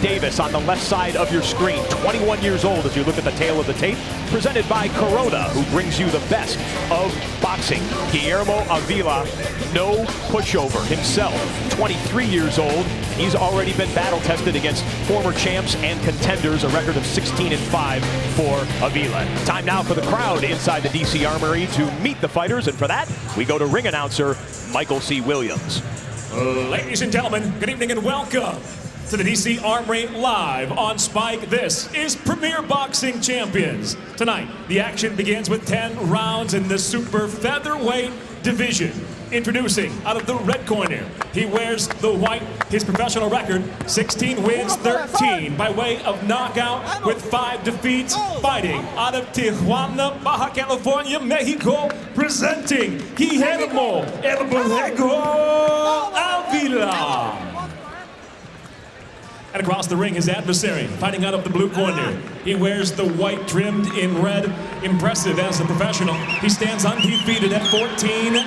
Davis on the left side of your screen, 21 years old as you look at the tail of the tape, presented by Corona, who brings you the best of boxing. Guillermo Avila, no pushover himself, 23 years old. He's already been battle tested against former champs and contenders, a record of 16-5 for Avila. Time now for the crowd inside the DC Armory to meet the fighters, and for that, we go to ring announcer Michael C. Williams. Ladies and gentlemen, good evening and welcome to the DC Armory live on Spike. This is Premier Boxing Champions. Tonight, the action begins with 10 rounds in the super featherweight division. Introducing out of the red corner, he wears the white, his professional record, 16 wins, 13 by way of knockout with 5 defeats, fighting out of Tijuana, Baja California, Mexico, presenting Guillermo El Borrego Avila. And across the ring, his adversary, fighting out of the blue corner. He wears the white trimmed in red. Impressive as a professional. He stands undefeated at 14-0,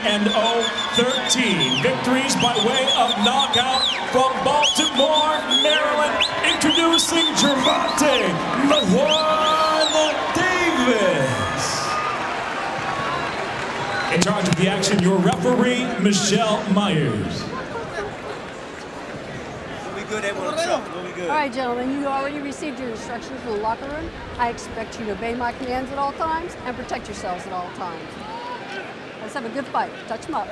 13 victories by way of knockout from Baltimore, Maryland. Introducing Gervonta Davis. In charge of the action, your referee, Michelle Myers. All right, gentlemen, you already received your instructions from the locker room. I expect you to obey my commands at all times and protect yourselves at all times. Let's have a good fight. Touch them up.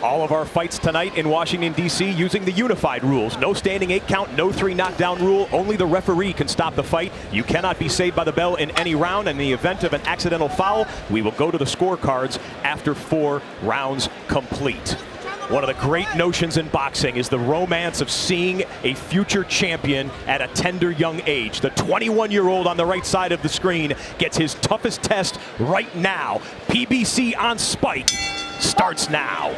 All of our fights tonight in Washington, D.C. using the unified rules. No standing 8 count, no 3 knockdown rule. Only the referee can stop the fight. You cannot be saved by the bell in any round. In the event of an accidental foul, we will go to the scorecards after 4 rounds complete. One of the great notions in boxing is the romance of seeing a future champion at a tender young age. The 21-year-old on the right side of the screen gets his toughest test right now. PBC on Spike starts now.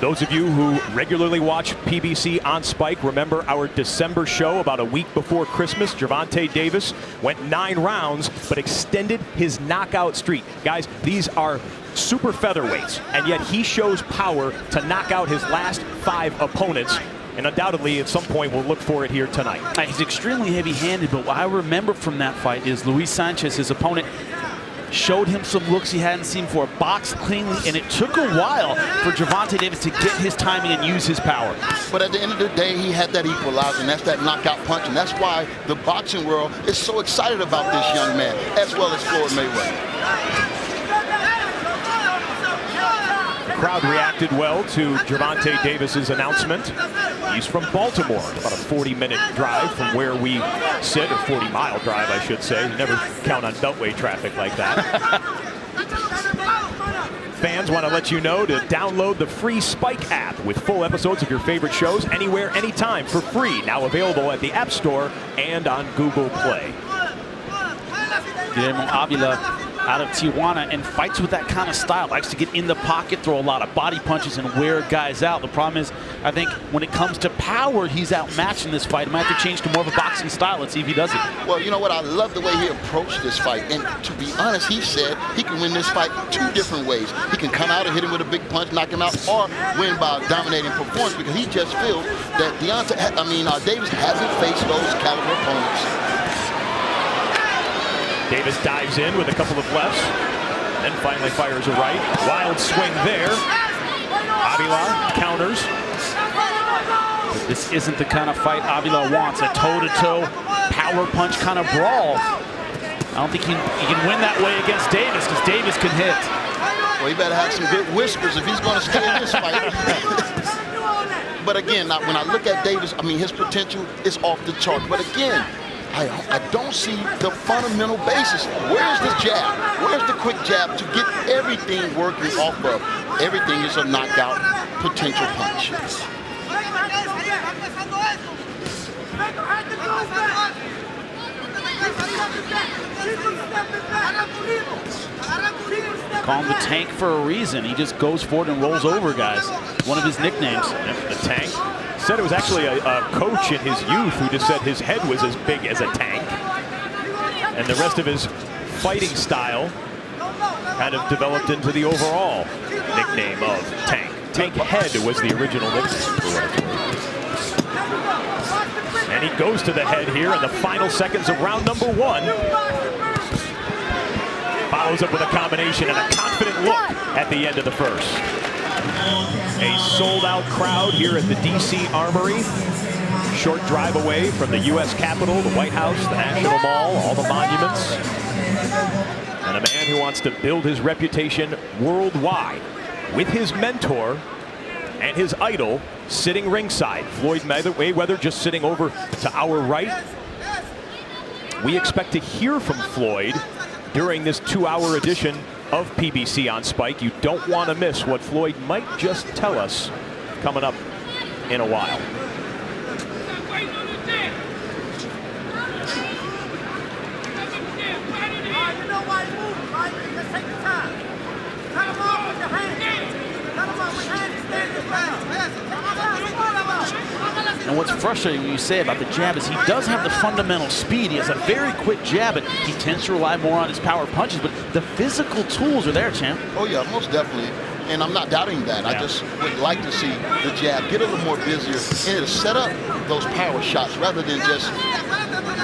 Those of you who regularly watch PBC on Spike remember our December show about a week before Christmas. Gervonta Davis went 9 rounds but extended his knockout streak. Guys, these are super featherweights, and yet he shows power to knock out his last 5 opponents. And undoubtedly, at some point, we'll look for it here tonight. He's extremely heavy-handed, but what I remember from that fight is Luis Sanchez, his opponent, showed him some looks he hadn't seen before, boxed cleanly, and it took a while for Gervonta Davis to get his timing and use his power. But at the end of the day, he had that equalizer, and that's that knockout punch, and that's why the boxing world is so excited about this young man, as well as Floyd Mayweather. The crowd reacted well to Gervonta Davis's announcement. He's from Baltimore, about a 40-minute drive from where we sit, or 40-mile drive, I should say. You never count on Beltway traffic like that. Fans want to let you know to download the free Spike app with full episodes of your favorite shows anywhere, anytime for free. Now available at the App Store and on Google Play. Guillermo Avila out of Tijuana and fights with that kind of style. Likes to get in the pocket, throw a lot of body punches, and wear guys out. The problem is, I think when it comes to power, he's outmatched in this fight. He might have to change to more of a boxing style. Let's see if he does it. Well, you know what? I love the way he approached this fight. And to be honest, he said he can win this fight 2 different ways. He can come out and hit him with a big punch, knock him out, or win by a dominating performance, because he just feels that Davis hasn't faced those caliber opponents. Davis dives in with a couple of lefts, then finally fires a right. Wild swing there. Avila counters. But this isn't the kind of fight Avila wants, a toe-to-toe power punch kind of brawl. I don't think he can win that way against Davis, because Davis can hit. Well, he better have some good whiskers if he's going to stay in this fight. But again, when I look at Davis, his potential is off the chart. But again, I don't see the fundamental basis. Where's the jab? Where's the quick jab to get everything working off of? Everything is a knockout potential punch. Call him the Tank for a reason. He just goes forward and rolls over guys. One of his nicknames. The Tank. Said it was actually a coach in his youth who just said his head was as big as a tank. And the rest of his fighting style kind of developed into the overall nickname of Tank. Tank Head was the original nickname. And he goes to the head here in the final seconds of round number 1. Follows up with a combination and a confident look at the end of the first. A sold-out crowd here at the DC Armory. Short drive away from the U.S. Capitol, the White House, the National Mall, all the monuments. And a man who wants to build his reputation worldwide with his mentor and his idol sitting ringside. Floyd Mayweather just sitting over to our right. We expect to hear from Floyd during this 2-hour edition of PBC on Spike. You don't want to miss what Floyd might just tell us coming up in a while. And what's frustrating when you say about the jab is he does have the fundamental speed. He has a very quick jab, and he tends to rely more on his power punches, but the physical tools are there, champ. Oh, yeah, most definitely. And I'm not doubting that. I just would like to see the jab get a little more busier and to set up those power shots rather than just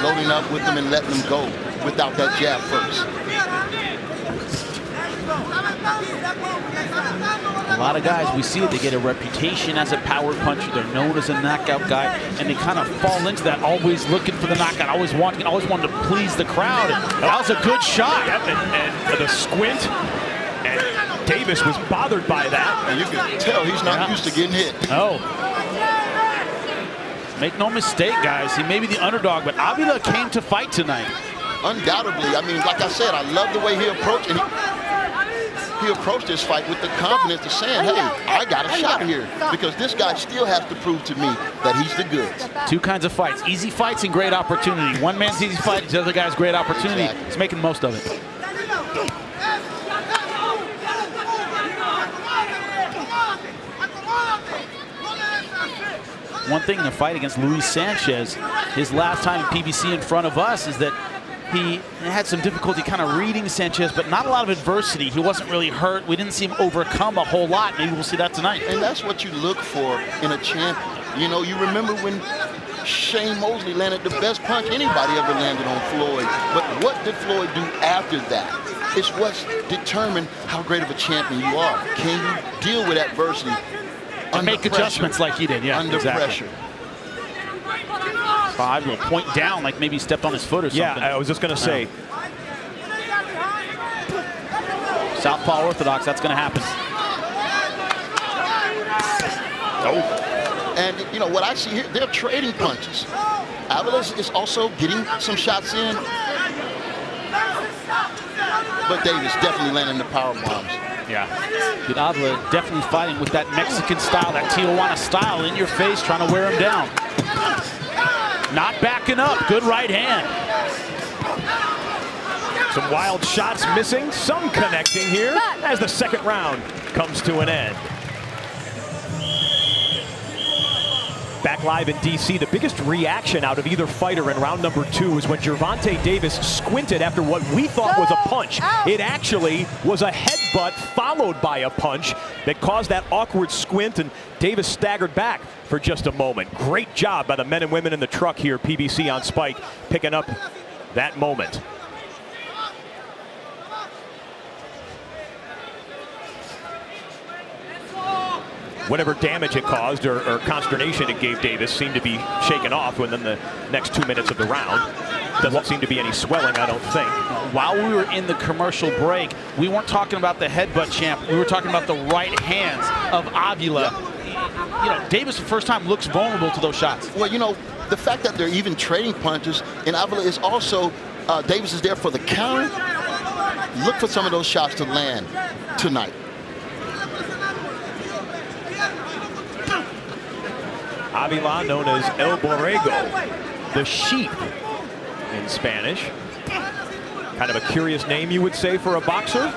loading up with them and letting them go without that jab first. A lot of guys, we see it, they get a reputation as a power puncher. They're known as a knockout guy, and they kind of fall into that, always looking for the knockout, always wanting to please the crowd. And that was a good shot. Yep, and the squint. And Davis was bothered by that. And you can tell he's not used to getting hit. Oh. Make no mistake, guys. He may be the underdog, but Avila came to fight tonight. Undoubtedly. I mean, like I said, I love the way he approached, and he approached this fight with the confidence of saying, hey, I got a shot here, because this guy still has to prove to me that he's the goods. Two kinds of fights, easy fights and great opportunity. One man's easy fight, the other guy's great opportunity. Exactly. He's making the most of it. One thing in the fight against Luis Sanchez, his last time in PBC in front of us, is that he had some difficulty kind of reading Sanchez, but not a lot of adversity. He wasn't really hurt. We didn't see him overcome a whole lot. Maybe we'll see that tonight. And that's what you look for in a champion. You know, you remember when Shane Mosley landed the best punch anybody ever landed on Floyd. But what did Floyd do after that? It's what's determined how great of a champion you are. Can you deal with adversity? And make adjustments like he did, yeah. Under pressure. Five will point down like maybe he stepped on his foot or something. Yeah, I was just going to say. Southpaw orthodox, that's going to happen. Oh. And, you know, what I see here, they're trading punches. Avila is also getting some shots in. But Davis definitely landing the power bombs. Yeah. Good Avila definitely fighting with that Mexican style, that Tijuana style, in your face, trying to wear him down. Not backing up. Good right hand. Some wild shots missing, some connecting here as the second round comes to an end. Back live in DC, the biggest reaction out of either fighter in round number 2 is when Gervonta Davis squinted after what we thought was a punch. It actually was a headbutt followed by a punch that caused that awkward squint, and Davis staggered back for just a moment. Great job by the men and women in the truck here, PBC on Spike, picking up that moment. Whatever damage it caused or consternation it gave Davis seemed to be shaken off within the next 2 minutes of the round. Doesn't seem to be any swelling, I don't think. While we were in the commercial break, we weren't talking about the headbutt, champ. We were talking about the right hands of Avila. You know, Davis, for the first time, looks vulnerable to those shots. Well, you know, the fact that they're even trading punches, and Avila is also, Davis is there for the counter. Look for some of those shots to land tonight. Avila, known as El Borrego, the sheep in Spanish. Kind of a curious name, you would say, for a boxer.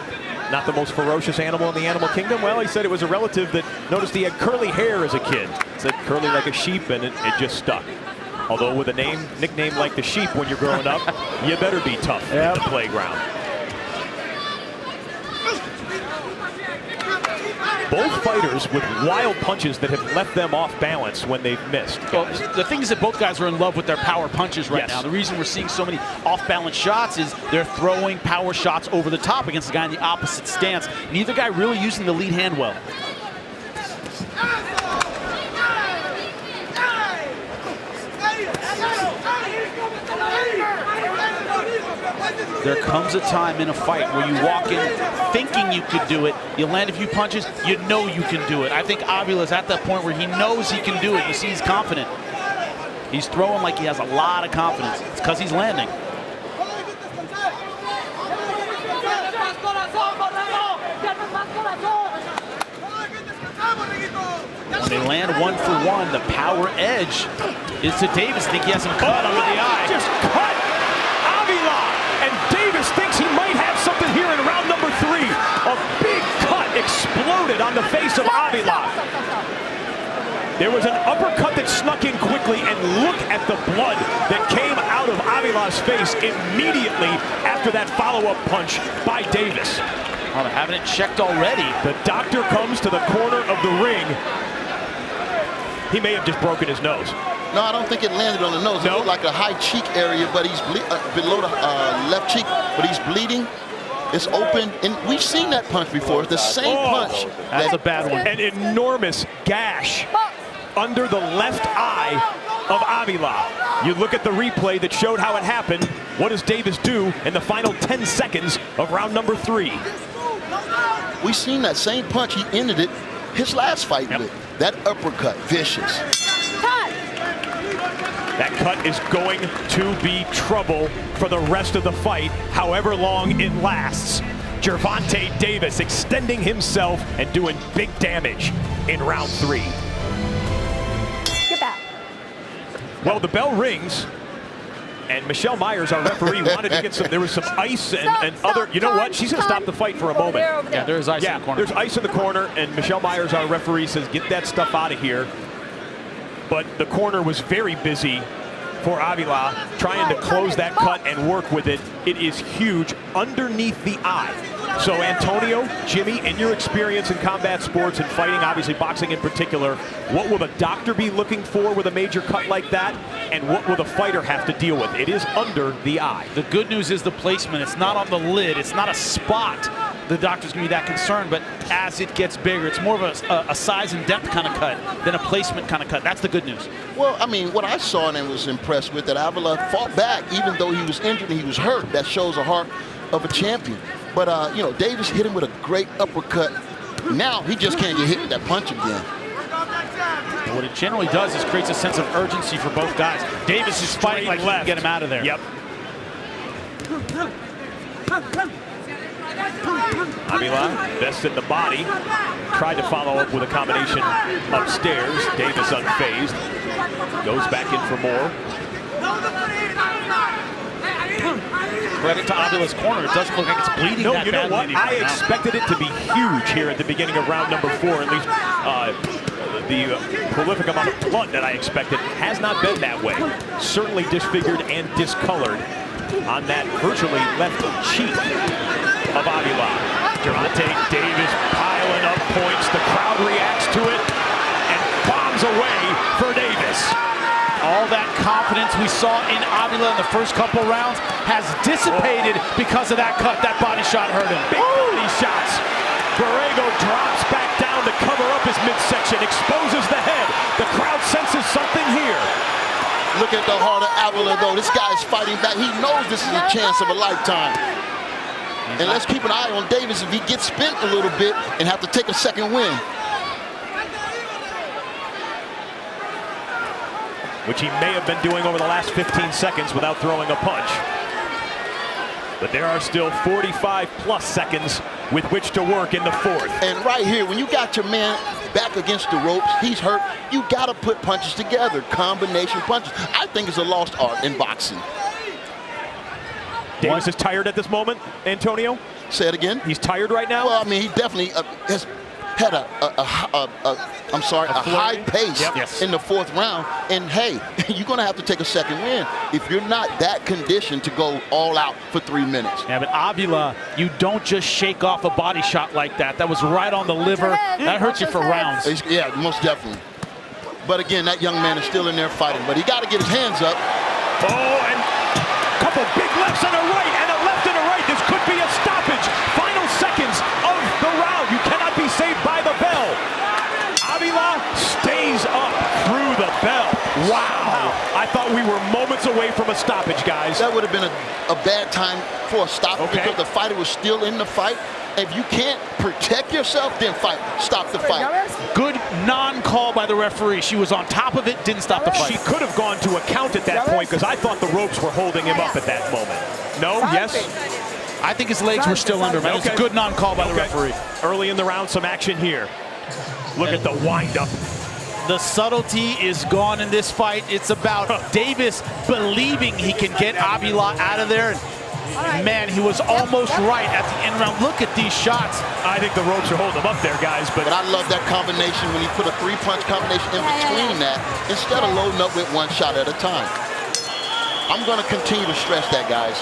Not the most ferocious animal in the animal kingdom. Well, he said it was a relative that noticed he had curly hair as a kid. Said curly like a sheep, and it just stuck. Although with a nickname like the sheep when you're growing up, you better be tough in the playground. Both fighters with wild punches that have left them off balance when they've missed. Well, the thing is that both guys are in love with their power punches right now. The reason we're seeing so many off-balance shots is they're throwing power shots over the top against the guy in the opposite stance. Neither guy really using the lead hand well. There comes a time in a fight where you walk in thinking you could do it, you land a few punches, you know you can do it. I think Avila's at that point where he knows he can do it. You see he's confident. He's throwing like he has a lot of confidence. It's because he's landing. When they land 1-for-1, the power edge is to Davis. I think he has him cut under the eye. Just cut Avila, and Davis thinks he might have something here in round number 3. A big cut exploded on the face of Avila. There was an uppercut that snuck in quickly, and look at the blood that came out of Avila's face immediately after that follow-up punch by Davis. Oh, they're having it checked already. The doctor comes to the corner of the ring. He may have just broken his nose. No, I don't think it landed on the nose. It looked like a high cheek area, but he's below the left cheek, but he's bleeding. It's open, and we've seen that punch before. The same punch. That's a bad one. An enormous gash under the left eye of Avila. You look at the replay that showed how it happened. What does Davis do in the final 10 seconds of round number 3? We've seen that same punch. He ended it his last fight with. That uppercut, vicious. That cut is going to be trouble for the rest of the fight, however long it lasts. Gervonta Davis extending himself and doing big damage in round 3. Get back. Well, the bell rings, and Michelle Myers, our referee, wanted to get some. There was some ice and other. You know what? She's going to stop the fight for a moment. Yeah, there's ice in the corner. There's ice in the corner, and Michelle Myers, our referee, says, get that stuff out of here. But the corner was very busy for Avila, trying to close that cut and work with it. It is huge underneath the eye. So Antonio, Jimmy, in your experience in combat sports and fighting, obviously boxing in particular, what will the doctor be looking for with a major cut like that? And what will the fighter have to deal with? It is under the eye. The good news is the placement. It's not on the lid. It's not a spot the doctor's going to be that concerned, but as it gets bigger, it's more of a size and depth kind of cut than a placement kind of cut. That's the good news. Well, I mean, what I saw and was impressed with, that Avila fought back even though he was injured and he was hurt. That shows the heart of a champion. But, you know, Davis hit him with a great uppercut. Now he just can't get hit with that punch again. What it generally does is creates a sense of urgency for both guys. Davis is fighting like he can get him out of there. Yep. Avila, best in the body, tried to follow up with a combination upstairs. Davis unfazed, goes back in for more. Credit to Avila's corner. It doesn't look like it's bleeding that badly. No, you know what? I expected it to be huge here at the beginning of round number 4. At least the prolific amount of blood that I expected has not been that way. Certainly disfigured and discolored on that virtually left cheek of Avila. Gervonta Davis piling up points. The crowd reacts to it and bombs away for Davis. All that confidence we saw in Avila in the first couple rounds has dissipated because of that cut. That body shot hurt him. Big body shots. Borrego drops back down to cover up his midsection, exposes the head. The crowd senses something here. Look at the heart of Avila, though. This guy is fighting back. He knows this is a chance of a lifetime. And let's keep an eye on Davis if he gets spent a little bit and have to take a second win. Which he may have been doing over the last 15 seconds without throwing a punch. But there are still 45+ seconds with which to work in the 4th. And right here, when you got your man back against the ropes, he's hurt, you got to put punches together, combination punches. I think it's a lost art in boxing. Davis is tired at this moment, Antonio? Say it again? He's tired right now? Well, I mean, he definitely has had a high pace in the 4th round. And hey, you're gonna have to take a second win if you're not that conditioned to go all out for 3 minutes. Yeah, but Avila, you don't just shake off a body shot like that. That was right on the liver. That hurts you for rounds. Yeah, most definitely. But again, that young man is still in there fighting, but he got to get his hands up. Oh, and a couple big lefts and a right, and a left and a right. This could be a stoppage. Final seconds of the round. You cannot be saved by the bell. Avila stays up through the bell. Wow. I thought we were moments away from a stoppage, guys. That would have been a bad time for a stoppage because the fighter was still in the fight. If you can't protect yourself, then stop the fight. Good non-call by the referee. She was on top of it, didn't stop the fight. She could have gone to a count at that point because I thought the ropes were holding him up at that moment. No? Yes? I think his legs were still under him. It's a good non-call by the referee. Early in the round, some action here. Look at the wind-up. The subtlety is gone in this fight. It's about Davis believing he can get Avila out of there. Man, he was almost right at the end round. Look at these shots. I think the ropes are holding him up there, guys. But I love that combination when he put a 3-punch combination in between that instead of loading up with 1 shot at a time. I'm going to continue to stress that, guys.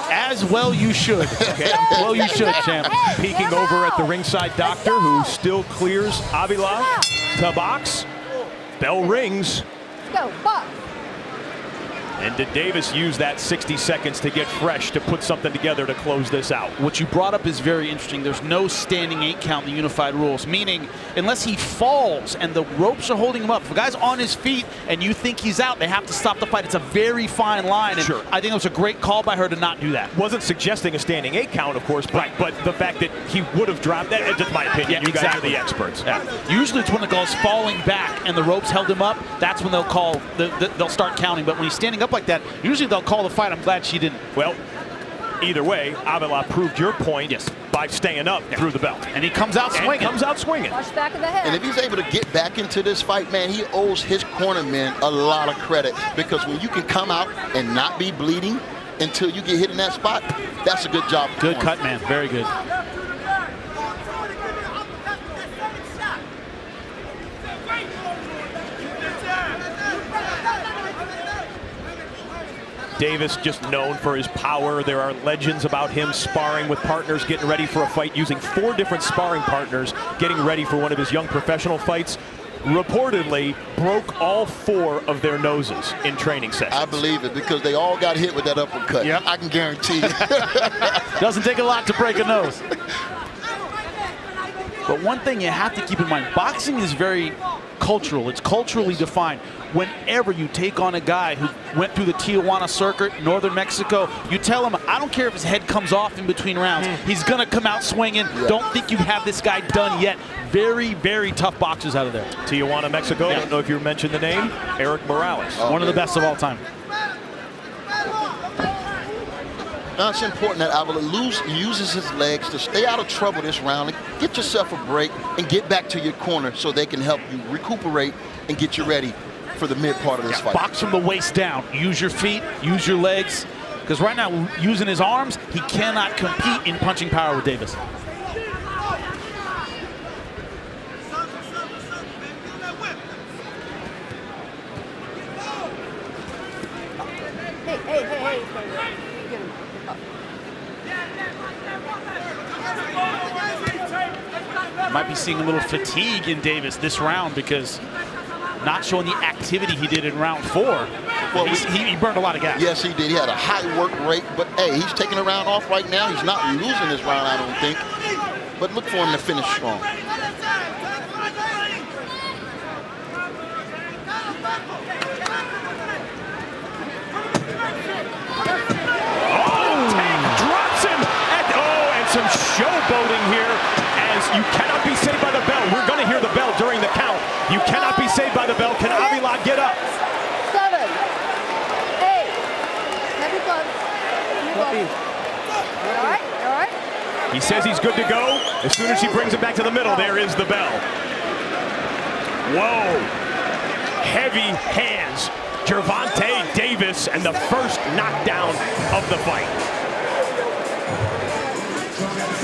As well you should. Okay, well you should, champ. Peeking over at the ringside doctor, who still clears Avila to box. Bell rings. Go, box. And did Davis use that 60 seconds to get fresh to put something together to close this out? What you brought up is very interesting. There's no standing 8 count in the unified rules, meaning unless he falls and the ropes are holding him up, if a guy's on his feet and you think he's out, they have to stop the fight. It's a very fine line. And sure. I think it was a great call by her to not do that. Wasn't suggesting a standing 8 count, of course, but the fact that he would have dropped that, it's just my opinion. You guys are the experts. Yeah. Usually it's when the guy's falling back and the ropes held him up, that's when they'll call, they'll start counting. But when he's standing up like that, usually they'll call the fight. I'm glad she didn't. Well, either way, Avila proved your point by staying up through the belt. And he comes out swinging. Watch back of the head. And if he's able to get back into this fight, man, he owes his corner men a lot of credit, because when you can come out and not be bleeding until you get hit in that spot, that's a good job. Good cut, man. Very good. Davis just known for his power. There are legends about him sparring with partners, getting ready for a fight, using 4 different sparring partners, getting ready for one of his young professional fights. Reportedly broke all 4 of their noses in training sessions. I believe it, because they all got hit with that uppercut. Yep. I can guarantee you. Doesn't take a lot to break a nose. But one thing you have to keep in mind, boxing is very cultural. It's culturally defined. Whenever you take on a guy who went through the Tijuana circuit, northern Mexico, you tell him, I don't care if his head comes off in between rounds. He's going to come out swinging. Yeah. Don't think you have this guy done yet. Very, very tough boxers out of there. Tijuana, Mexico. Yeah. Don't know if you mentioned the name. Eric Morales. One of the best of all time. Now it's important that Avila uses his legs to stay out of trouble this round, and get yourself a break and get back to your corner so they can help you recuperate and get you ready for the mid part of this fight. Box from the waist down. Use your feet, use your legs. Because right now, using his arms, he cannot compete in punching power with Davis. Hey. Get him. Might be seeing a little fatigue in Davis this round, because not showing the activity he did in round 4. Well, he burned a lot of gas. Yes, he did. He had a high work rate, but hey, he's taking a round off right now. He's not losing this round, I don't think. But look for him to finish strong. Some showboating here, as you cannot be saved by the bell. We're going to hear the bell during the count. You cannot be saved by the bell. Can Avila get up? 7, 8. Heavy club. All right? He says he's good to go. As soon as she brings it back to the middle, there is the bell. Whoa. Heavy hands. Gervonta Davis, and the first knockdown of the fight.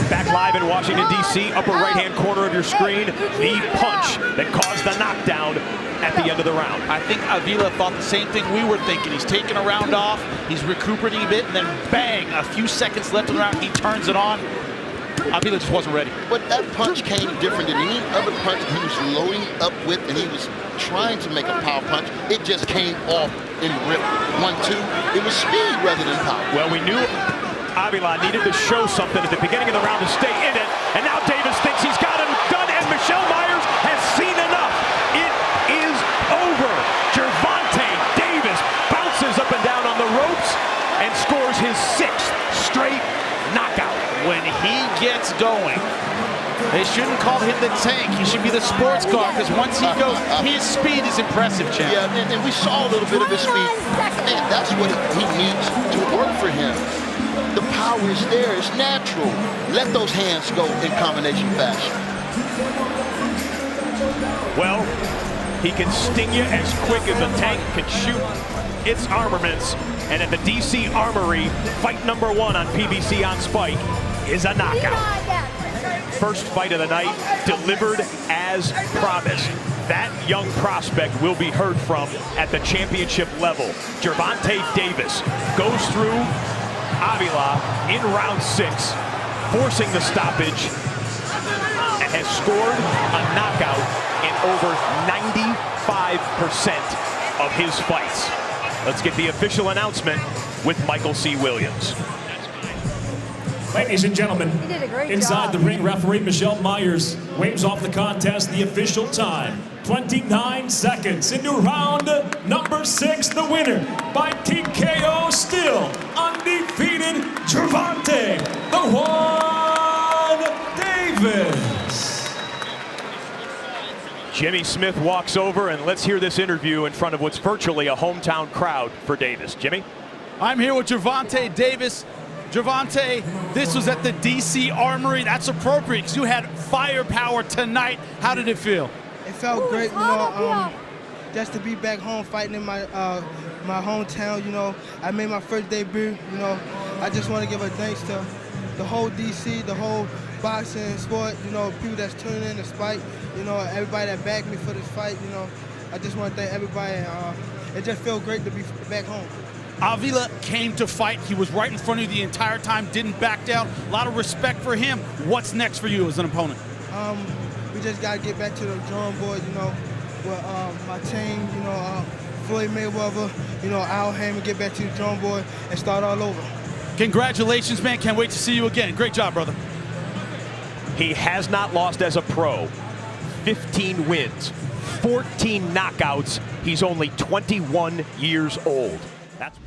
Back live in Washington, D.C., upper right-hand corner of your screen, the punch that caused the knockdown at the end of the round. I think Avila thought the same thing we were thinking. He's taking a round off, he's recuperating a bit, and then bang, a few seconds left in the round, he turns it on. Avila just wasn't ready. But that punch came different than any other punch he was loading up with, and he was trying to make a power punch. It just came off and ripped. 1-2. It was speed rather than power. Well, we knew Avila needed to show something at the beginning of the round to stay in it, and now Davis thinks he's got him done, and Michelle Myers has seen enough. It is over. Gervonta Davis bounces up and down on the ropes and scores his 6th straight knockout. When he gets going, they shouldn't call him the tank. He should be the sports car, because once he goes, his speed is impressive, champ. Yeah, and we saw a little bit of his speed. And that's what he needs to work for him. The power is there. It's natural. Let those hands go in combination fashion. Well, he can sting you as quick as a tank can shoot its armaments. And at the DC Armory, fight number 1 on PBC on Spike is a knockout. First fight of the night, delivered as promised. That young prospect will be heard from at the championship level. Gervonta Davis goes through Avila in round 6, forcing the stoppage, and has scored a knockout in over 95% of his fights. Let's get the official announcement with Michael C. Williams. Ladies and gentlemen, You did a great inside job. the ring, referee Michelle Myers waves off the contest. The official time, 29 seconds into round number 6. The winner by TKO, still undefeated, Gervonta "The One" Davis. Jimmy Smith walks over, and let's hear this interview in front of what's virtually a hometown crowd for Davis. Jimmy? I'm here with Gervonta Davis. Gervonta, this was at the DC Armory. That's appropriate, because you had firepower tonight. How did it feel? It felt great, just to be back home fighting in my my hometown. I made my first debut. I just want to give a thanks to the whole DC, the whole boxing sport. People that's tuning in to Spike. Everybody that backed me for this fight. I just want to thank everybody. It just feels great to be back home. Avila came to fight. He was right in front of you the entire time, didn't back down. A lot of respect for him. What's next for you as an opponent? We just got to get back to the drawing board, with my team, Floyd Mayweather, Al Hammond, get back to the drawing board and start all over. Congratulations, man. Can't wait to see you again. Great job, brother. He has not lost as a pro. 15 wins, 14 knockouts. He's only 21 years old. That's